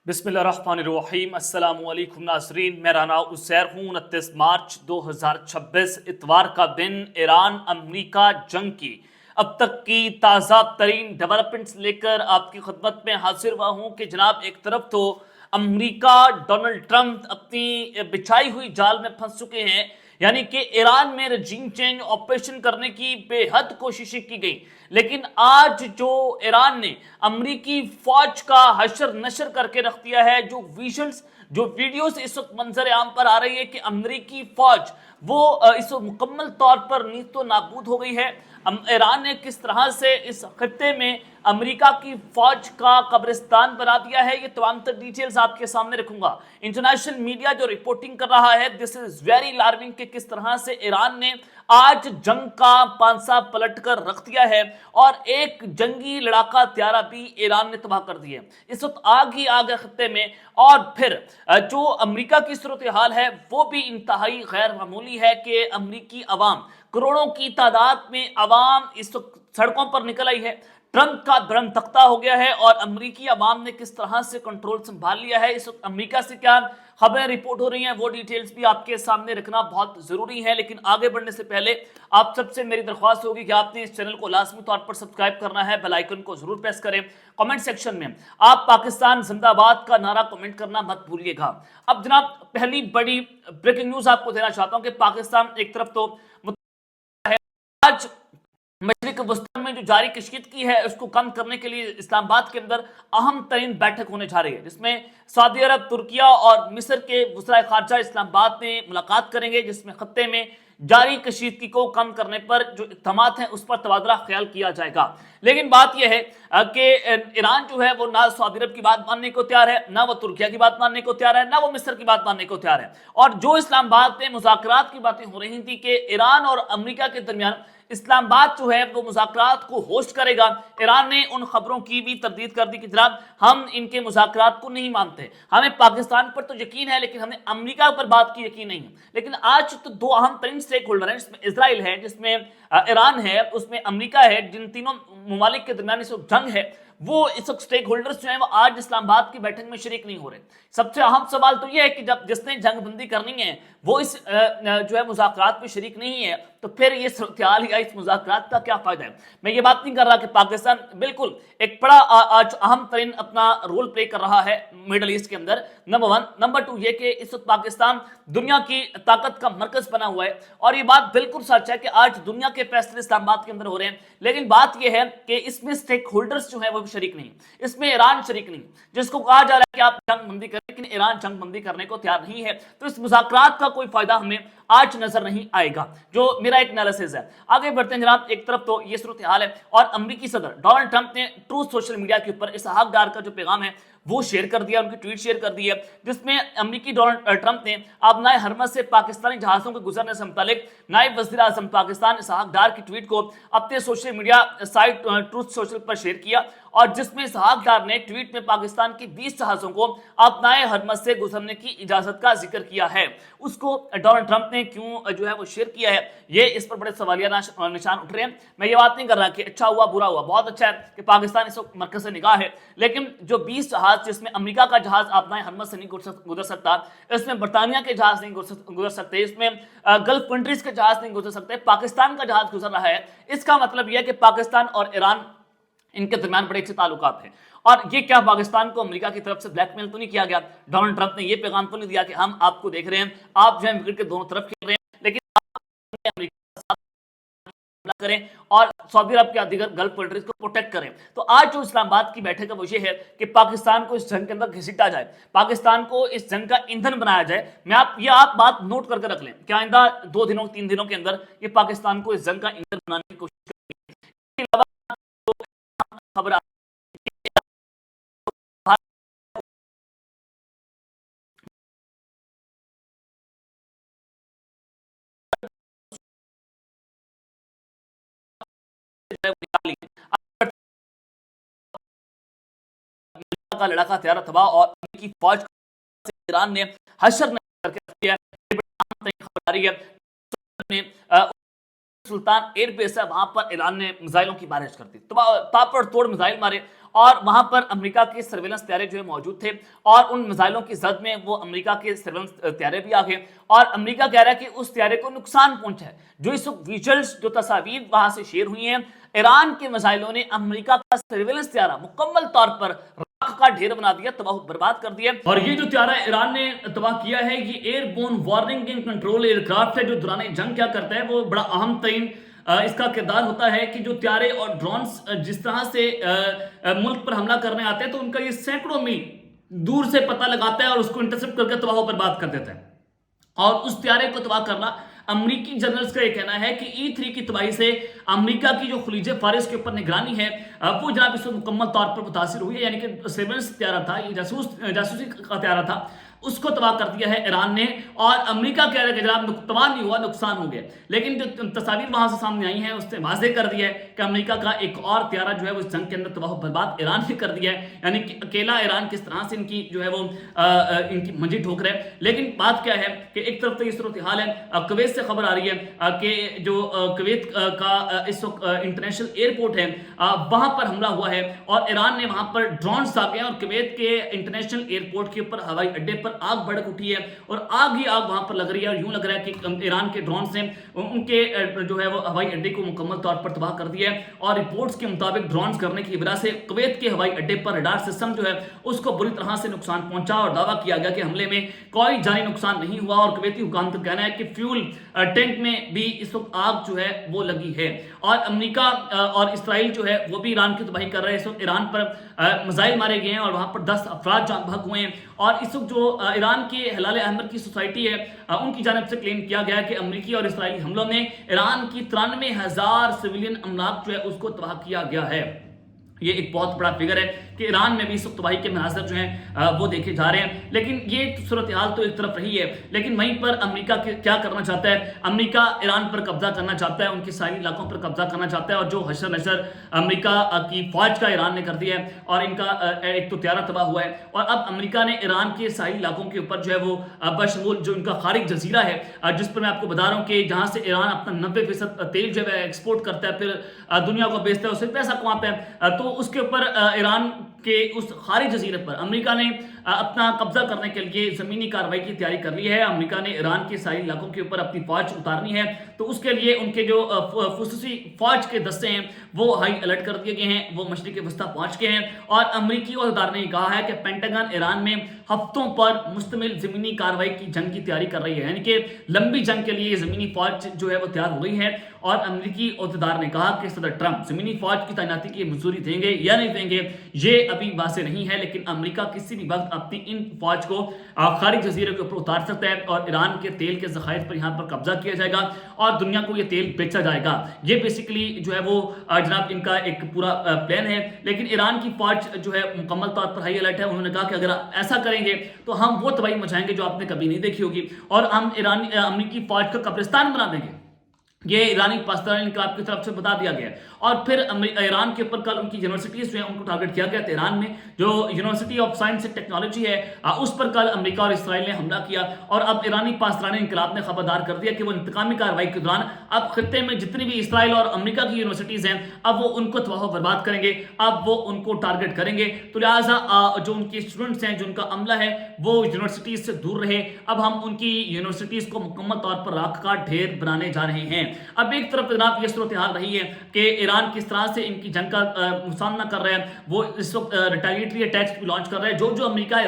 بسم اللہ الرحمن الرحیم۔ السلام علیکم ناظرین، میرا نام عزیر ہوں۔ 29 مارچ 2026 اتوار کا دن ایران امریکہ جنگ کی اب تک کی تازہ ترین ڈیولپمنٹس لے کر آپ کی خدمت میں حاضر ہوا ہوں کہ جناب ایک طرف تو امریکہ ڈونلڈ ٹرمپ اپنی بچھائی ہوئی جال میں پھنس چکے ہیں، یعنی کہ ایران میں رجیم چینج آپریشن کرنے کی بے حد کوششیں کی گئی، لیکن آج جو ایران نے امریکی فوج کا حشر نشر کر کے رکھ دیا ہے، جو ویڈیوز اس وقت منظر عام پر آ رہی ہے کہ امریکی فوج وہ اس وقت مکمل طور پر نیست و نابود ہو گئی ہے۔ ایران نے کس طرح سے اس خطے میں امریکہ کی فوج کا قبرستان بنا دیا ہے، یہ تمام تر ڈیٹیلز آپ کے سامنے رکھوں گا۔ انٹرنیشنل میڈیا جو رپورٹنگ کر رہا ہے، دس از ویری الارمنگ کہ کس طرح سے ایران نے آج جنگ کا پانسا پلٹ کر رکھ دیا ہے اور ایک جنگی لڑاکا طیارہ بھی ایران نے تباہ کر دیا ہے۔ اس وقت آگ ہی آگ ہے خطے میں، اور پھر جو امریکہ کی صورتحال ہے وہ بھی انتہائی غیر معمولی ہے کہ امریکی عوام، کروڑوں کی تعداد میں عوام اس وقت سڑکوں پر نکل آئی ہے۔ ٹرمپ کا برہم تختہ ہو گیا ہے اور امریکی عوام نے کس طرح سے کنٹرول سنبھال لیا ہے۔ اس وقت امریکہ سے کیا خبریں رپورٹ ہو رہی ہیں، وہ ڈیٹیلز بھی آپ کے سامنے رکھنا بہت ضروری ہے، لیکن آگے بڑھنے سے پہلے آپ سب سے میری درخواست ہوگی کہ آپ نے اس چینل کو لازمی طور پر سبسکرائب کرنا ہے، بیل آئیکن کو ضرور پریس کریں، کمنٹ سیکشن میں آپ پاکستان زندہ باد کا نعرہ کمنٹ کرنا مت بھولیے گا۔ اب جناب پہلی بڑی بریکنگ نیوز آپ کو دینا چاہتا ہوں کہ پاکستان ایک طرف تو آج مشرق وسطی میں جو جاری کشیدگی ہے اس کو کم کرنے کے لیے اسلام آباد کے اندر اہم ترین بیٹھک ہونے جا رہی ہے، جس میں سعودی عرب، ترکیہ اور مصر کے وزرائے خارجہ اسلام آباد میں ملاقات کریں گے، جس میں خطے میں جاری کشیدگی کو کم کرنے پر جو اقدامات ہیں اس پر تبادلہ خیال کیا جائے گا۔ لیکن بات یہ ہے کہ ایران جو ہے وہ نہ سعودی عرب کی بات ماننے کو تیار ہے، نہ وہ ترکیہ کی بات ماننے کو تیار ہے، نہ وہ مصر کی بات ماننے کو تیار ہے۔ اور جو اسلام آباد میں مذاکرات کی باتیں ہو رہی تھی کہ ایران اور امریکہ کے درمیان اسلام آباد جو ہے وہ مذاکرات کو ہوسٹ کرے گا، ایران نے ان خبروں کی بھی تردید کر دی کہ جناب ہم ان کے مذاکرات کو نہیں مانتے، ہمیں پاکستان پر تو یقین ہے لیکن ہمیں امریکہ پر بات کی یقین نہیں ہے۔ لیکن آج تو دو اہم ترین سٹیک ہولڈر ہیں، جس میں اسرائیل ہے، جس میں ایران ہے، اس میں امریکہ ہے، جن تینوں ممالک کے درمیان اس وقت جنگ ہے، وہ اس وقت سٹیک ہولڈرز جو ہیں وہ آج اسلام آباد کی بیٹھک میں شریک نہیں ہو رہے۔ سب سے اہم سوال تو یہ ہے کہ جب جس نے جنگ بندی کرنی ہے وہ اس جو ہے مذاکرات میں شریک نہیں ہے، تو پھر یہ صورتحال یا اس مذاکرات کا کیا فائدہ ہے؟ میں یہ بات نہیں کر رہا کہ پاکستان بالکل ایک بڑا آج اہم ترین اپنا رول پلے کر رہا ہے میڈل ایسٹ کے اندر، نمبر 1۔ نمبر 2 یہ کہ اس وقت پاکستان دنیا کی طاقت کا مرکز بنا ہوا ہے، اور یہ بات بالکل سچ ہے کہ آج دنیا کے فیصلے اسلام آباد کے اندر ہو رہے ہیں، لیکن بات یہ ہے کہ اس میں سٹیک ہولڈرز جو ہیں وہ شریک نہیں، اس میں ایران شریک نہیں، جس کو کہا جا رہا ہے کہ آپ جنگ بندی کریں، لیکن ایران جنگ بندی کرنے کو تیار نہیں ہے، تو اس مذاکرات کا کوئی فائدہ ہمیں آج نظر نہیں آئے گا، جو میرا ایک انالیسس ہے۔ آگے بڑھتے ہیں جناب، ایک طرف تو یہ صورتحال ہے اور امریکی صدر ڈونلڈ ٹرمپ نے ٹروتھ سوشل میڈیا کے اوپر اسحاق ڈار کا جو پیغام ہے وہ شیئر کر دیا، ان کی ٹویٹ شیئر کر دی ہے، جس میں امریکی ڈونلڈ ٹرمپ نے آبنائے حرمت سے پاکستانی جہازوں کے گزرنے سے متعلق نائب وزیر اعظم پاکستان اسحاق ڈار کی ٹویٹ کو اپنے social media site Truth Social پر شیئر کیا، اور جس میں اسحاق ڈار نے ٹویٹ میں پاکستان کے 20 جہازوں کو آبنائے حرمت سے گزرنے کی اجازت کا ذکر کیا ہے۔ اس کو ڈونلڈ ٹرمپ نے کیوں جو ہے وہ شیئر کیا ہے، یہ اس پر بڑے سوالیہ نشان اٹھ رہے ہیں۔ میں یہ بات نہیں کر رہا کہ اچھا ہوا برا ہوا، بہت اچھا ہے کہ پاکستان اس وقت مرکز نگاہ ہے، لیکن جو 20 جہاز جس میں امریکہ کا جہاز آبنائے حرمت سے نہیں گزر سکتا، اس میں برطانیہ کے جہاز نہیں گزر سکتے، اس میں گلف کنٹریز کے جہاز نہیں گزر سکتے، پاکستان کا جہاز گزر رہا ہے، اس کا مطلب یہ ہے کہ پاکستان اور ایران ان کے درمیان بڑے اچھے تعلقات ہیں۔ اور یہ کیا پاکستان کو امریکہ کی طرف سے بلیک میل تو نہیں کیا گیا؟ ڈونلڈ ٹرمپ نے یہ پیغام تو نہیں دیا کہ ہم آپ کو دیکھ رہے ہیں، آپ جو ہے وکٹ کے دونوں طرف کھیل رہے ہیں، لیکن آپ امریکہ کے ساتھ کریں اور سعودی عرب کے دیگر گلف کنٹریز کو پروٹیکٹ کریں۔ تو آج جو اسلام آباد کی بیٹھک ہے وہ یہ ہے کہ پاکستان کو اس جنگ کے اندر گھسیٹا جائے، پاکستان کو اس جنگ کا ایندھن بنایا جائے۔ آپ بات نوٹ کر کے رکھ لیں کہ آئندہ 2 دنوں 3 دنوں کے اندر یہ پاکستان کو اس جنگ کا ایندھن بنانے کی کوشش کریں گے۔ خبر کا لڑاکا طیارہ تباہ اور امریکی فوج سے ایران نے حشر کر کے رکھ دیا ہے، خبر آ رہی ہے सुल्तान एयर बेस है, वहां पर ईरान ने मिसाइलों की बारिश कर दी, ताबड़ तोड़ मिसाइल मारे और वहां पर अमेरिका के सर्वेलेंस त्यारे जो है मौजूद थे और उन मिसाइलों की जद में वो अमेरिका के सर्वेलेंस त्यारे भी आ गए और अमेरिका कह रहा है कि उस त्यारे को नुकसान पहुंचा है। जो इस विजुअल्स जो तस्वीर वहां से शेयर हुई हैं, ईरान के मिसाइलों ने अमेरिका का सर्वेलेंस त्यारा मुकम्मल तौर पर राख का ढेर बना दिया, तबाह बर्बाद कर दिया। और ये जो त्यारा ईरान ने तबाह किया है, ये airborne warning and control aircraft है जो दौरान जंग क्या करता है, वो बड़ा अहम तरीन इसका किरदार होता है कि जो त्यारे और ड्रोन्स जिस तरह से मुल्क पर हमला करने आते हैं तो उनका ये सैकड़ों मील दूर से पता लगाता है और उसको इंटरसेप्ट करके तबाह बर्बाद कर देता है। और उस त्यारे को तबाह करना, अमरीकी जनरल्स का यह कहना है कि E3 की तबाही से अमेरिका की जो खलीज फारिस के ऊपर निगरानी है वो जनाब इस वक्त मुकम्मल तौर पर मुतासिर हुई है। यानी कि सर्वेलेंस त्यारा था, ये जासूसी का त्यारा था, उसको तबाह कर दिया है ईरान ने और अमेरिका कह रहा है कि जनाब तबाह नहीं हुआ, नुकसान हो गया। लेकिन जो तस्वीर वहां से सामने आई है उसने वाज़ेह कर दिया है कि अमेरिका का एक और त्यारा जो है वो इस जंग के अंदर तबाह बर्बाद ईरान ने कर दिया है। यानी कि अकेला ईरान किस तरह से इनकी जो है वो इनकी मंजी ठोक रहा है। लेकिन बात क्या है कि एक तरफ तो ये सूरत हाल है, कुवैत से खबर आ रही है कि जो कुवैत का इस वक्त इंटरनेशनल एयरपोर्ट है वहां पर हमला हुआ है और ईरान ने वहां पर ड्रोन दागे और कुवैत के इंटरनेशनल एयरपोर्ट के ऊपर हवाई अड्डे पर आग भड़क उठी है और आग ही आग वहां पर लग रही है और यूं लग रहा है कि ईरान के ड्रोन ने उनके जो है वो हवाई अड्डे को मुकम्मल तौर पर तबाह कर दिया है। और रिपोर्ट्स के मुताबिक ड्रोन करने की वजह से कुवैत के हवाई अड्डे पर रडार सिस्टम जो है उसको बुरी तरह से नुकसान पहुंचा और दावा किया गया कि हमले में कोई जानी नुकसान नहीं हुआ। और कुवैती हुकाम का कहना है कि फ्यूल टैंक में भी इस वक्त आग जो है वो लगी है। और अमेरिका और इसराइल जो है वो भी ईरान की तबाही कर रहे हैं। इस वक्त ईरान पर मिसाइल मारे गए हैं और वहां पर 10 अफराद जान बहक हुए हैं। और इस वक्त जो ईरान के हिलाल अहमर की सोसाइटी है उनकी जानिब से क्लेम किया गया है कि अमेरिकी और इसराइली हमलों में ईरान की 93,000 सिविलियन अमलाक जो है उसको तबाह किया गया है। ये एक बहुत बड़ा फिगर है कि ईरान में भी इस वक्त तबाही के मनाज़र जो हैं वो देखे जा रहे हैं। लेकिन ये सूरत हाल तो एक तरफ रही है, लेकिन वहीं पर अमेरिका क्या करना चाहता है, अमेरिका ईरान पर कब्जा करना चाहता है, उनके सारी इलाकों पर कब्जा करना चाहता है। और जो हशर नशर अमेरिका की फौज का ईरान ने कर दिया है और इनका एक तो त्यारा तबाह हुआ है। और अब अमेरिका ने ईरान के सारी इलाकों के ऊपर जो है वो बशमूल जो इनका खारिज जजीरा है जिस पर मैं आपको बता रहा हूँ कि जहाँ से ईरान अपना 90% तेल जो है एक्सपोर्ट करता है, फिर दुनिया को बेचता है, उससे पैसा कमाता है, तो उसके ऊपर ईरान के उस खारी जजीरे पर अमेरिका ने अपना कब्जा करने के लिए जमीनी कार्रवाई की तैयारी कर ली है। अमेरिका ने ईरान के सारी इलाकों के ऊपर अपनी फौज उतारनी है, तो उसके लिए उनके जो खुसूसी फौज के दस्ते हैं वो हाई अलर्ट कर दिए गए हैं, वो मशरिक़ वस्ता पहुंच गए हैं। और अमेरिकी अहदेदार ने कहा है कि पेंटागन ईरान में हफ्तों पर मुश्तमिल जमीनी कार्रवाई की जंग की तैयारी कर रही है, यानी कि लंबी जंग के लिए जमीनी फौज जो है वो तैयार हो गई है। और अमेरिकी अहदेदार ने कहा कि सदर ट्रंप जमीनी फौज की तैनाती की मंजूरी देंगे या नहीं देंगे ये अभी वाज़ेह नहीं है, लेकिन अमेरिका किसी भी वक्त अपनी इन फौज को खारी जजीरे के ऊपर उतार सकता है और ईरान के तेल के ज़खायर पर यहाँ पर कब्जा किया जाएगा और दुनिया को ये तेल बेचा जाएगा। ये बेसिकली जो है वो जनाब इनका एक पूरा प्लान है। लेकिन ईरान की फौज जो है मुकम्मल तौर पर हाई अलर्ट है। उन्होंने कहा कि अगर ऐसा करेंगे तो हम वो तबाही मचाएंगे जो आपने कभी नहीं देखी होगी और हम अमेरिकी फौज का कब्रिस्तान बना देंगे। ये ईरानी पाकिस्तानी इनकलाब की तरफ से बता दिया गया। और फिर ईरान के ऊपर कल उनकी यूनिवर्सिटीज़ जो है उनको टारगेट किया गया। तेहरान में जो university of science and technology है उस पर कल अमेरिका और इसराइल ने हमला किया और अब ईरानी पाकिस्तानी इनकलाब ने खबरदार कर दिया कि वो इंतकामी कार्रवाई के दौरान अब खत्ते में जितनी भी इसराइल और अमेरिका की यूनिवर्सिटीज़ हैं अब वो उनको तबाह बर्बाद करेंगे, अब वो उनको टारगेट करेंगे। तो लिहाजा जो उनके स्टूडेंट्स हैं, जो उनका अमला है वो यूनिवर्सिटीज़ से दूर रहे। अब हम उनकी यूनिवर्सिटीज़ को मुकम्मल तौर पर राख का ढेर बनाने जा रहे हैं। अब एक तरफ जनाब ये सूरत हाल रही है कि ईरान किस तरह से इनकी जंग का सामना कर रहे हैं, वो इस वक्त रिटेलिएटरी अटैक्स भी लॉन्च कर रहे हैं। जो जो अमेरिका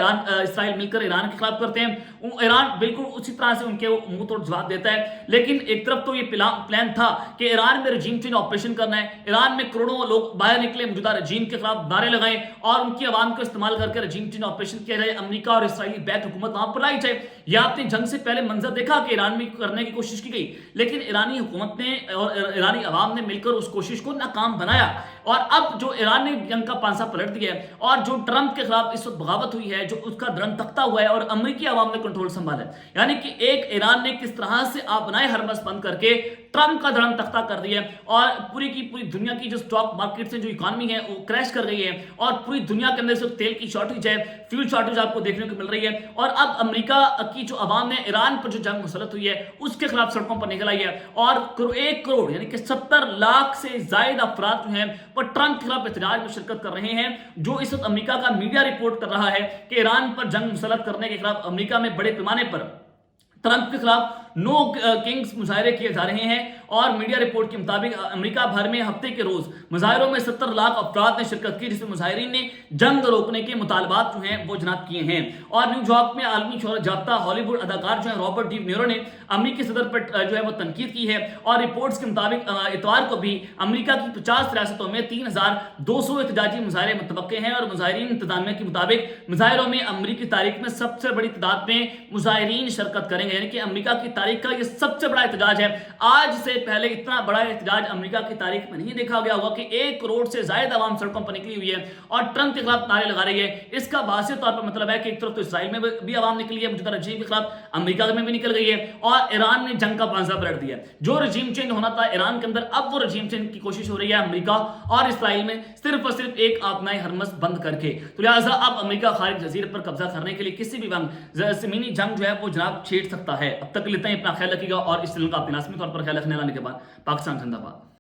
इसराइल मिलकर ईरान के खिलाफ करते हैं ईरान बिल्कुल उसी तरह से उनके मुंह तोड़ जवाब देता है। लेकिन एक तरफ तो ये प्लान था कि ईरान में रजीम चेंज ऑपरेशन करना है, ईरान में करोड़ों लोग बाहर निकले, मौजूदा रजीम के खिलाफ नारे लगाएं और उनकी आवाम को इस्तेमाल करके रजीम चेंज ऑपरेशन किया जाए, अमेरिका और इसराइली बैक हुकूमत वहां पर लाई जाए। यह आपने जंग से पहले मंजर देखा कि ईरान में करने की कोशिश की गई, लेकिन ईरानी हुकूमत ने और ईरानी अवाम ने मिलकर उस कोशिश को नाकाम बनाया। और अब जो ईरान ने जंग का पांसा पलट दिया है और जो ट्रंप के खिलाफ इस वक्त बगावत हुई है, जो उसका दरन तख्ता हुआ है और अमेरिकी अवाम ने कंट्रोल संभाला है, यानी कि एक ईरान ने किस तरह से अपनाए हरमस बंद करके ट्रंप का दरन तख्ता कर दिया और पूरी की पूरी दुनिया की जो स्टॉक मार्केट से जो इकॉनमी है वो क्रैश कर गई है और पूरी दुनिया के अंदर से तेल की शॉर्टेज है, फ्यूल शॉर्टेज आपको देखने को मिल रही है। और अब अमेरिका की जो अवाम ने ईरान पर जो जंग मुसलत हुई है उसके खिलाफ सड़कों पर निकल आई है और 1 करोड़ यानी कि 70 लाख से ज्यादा अफराद जो हैं वो ट्रंप के खिलाफ एहतजाज में शिरकत कर रहे हैं, जो इस वक्त अमेरिका का मीडिया रिपोर्ट कर रहा है कि ईरान पर जंग मुसल्लत करने के खिलाफ अमेरिका में बड़े पैमाने पर ट्रंप के खिलाफ नो किंग्स मुजाहरे किए जा रहे हैं। और मीडिया रिपोर्ट के मुताबिक अमेरिका भर में हफ्ते के रोज मुजाहरों में 70 लाख अफराद ने शिरकत की, जिसमें मुजाहिरीन ने जंग रोकने के मुतालबात जो हैं वो जनाब किए हैं। और न्यूयॉर्क में आलमी शोहरत याफ्ता हॉलीवुड अदाकार जो है रॉबर्ट डी नीरो ने अमेरिकी सदर पर जो है वो तनकीद की है। और रिपोर्ट्स के मुताबिक इतवार को भी अमेरिका की 50 रियासतों में 3200 एहतजाजी मुजाहरे मुतवक्के हैं। और मुजाहिरीन इंतजामिया के मुताबिक मुजाहरों में अमेरिकी तारीख में सबसे बड़ी तादाद में मुजाहिरीन शिरकत करेंगे, यानी कि अमेरिका की तारीख का यह सबसे बड़ा एहतजाज है। आज से पहले इतना बड़ा एहतजाज अमेरिका की तारीख में नहीं देखा गया होगा कि 1 करोड़ से ज्यादा आवाम सड़कों पर निकली हुई है और ट्रंप के खिलाफ नारे लगा रही है। इसका वाज़ेह तौर पर मतलब है कि एक तरफ तो इसराइल में भी आवाम निकली है मौजूदा रजीम के खिलाफ, अमेरिका में भी निकल गई है और ईरान ने जंग का पांजा पलट दिया। जो रजीम चेंज होना था ईरान के अंदर, अब वो रजीम चेंज की कोशिश हो रही है अमेरिका और इसराइल में, सिर्फ और सिर्फ एक आबनाए हरमस बंद करके। तो लिहाजा अब अमेरिका खालिद जजीरे पर कब्जा करने के लिए किसी भी वक्त जमीनी जंग जो है वो जनाब छेड़ सकता है। अब तक लेते हैं, अपना ख्याल रखिएगा और इस चैनल का अपने लाजमी तौर पर ख्याल रखने लाने के बाद पाकिस्तान जिंदाबाद।